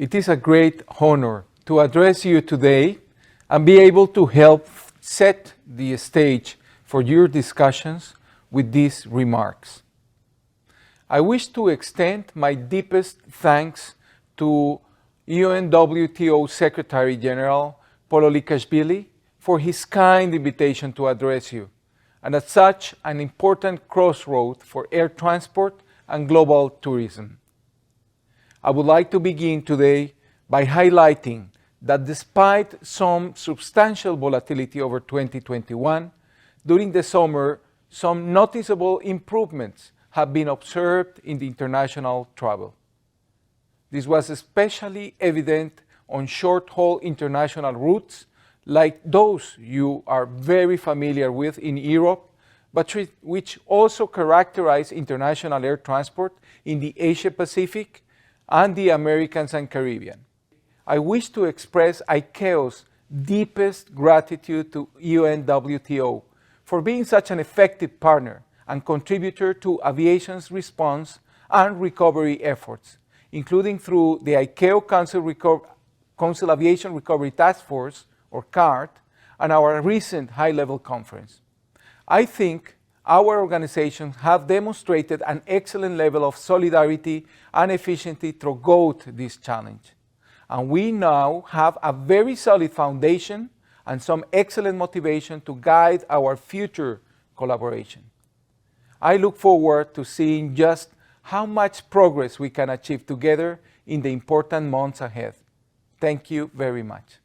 It is a great honor to address you today and be able to help set the stage for your discussions with these remarks. I wish to extend my deepest thanks to UNWTO Secretary General Pololikashvili for his kind invitation to address you, and at such an important crossroad for air transport and global tourism. I would like to begin today by highlighting that despite some substantial volatility over 2021, during the summer, some noticeable improvements have been observed in the international travel. This was especially evident on short-haul international routes like those you are very familiar with in Europe, but which also characterize international air transport in the Asia-Pacific and the Americas and Caribbean. I wish to express ICAO's deepest gratitude to UNWTO for being such an effective partner and contributor to aviation's response and recovery efforts, including through the ICAO Council Aviation Recovery Task Force, or CART, and our recent high-level conference. I think our organizations have demonstrated an excellent level of solidarity and efficiency throughout this challenge. And we now have a very solid foundation and some excellent motivation to guide our future collaboration. I look forward to seeing just how much progress we can achieve together in the important months ahead. Thank you very much.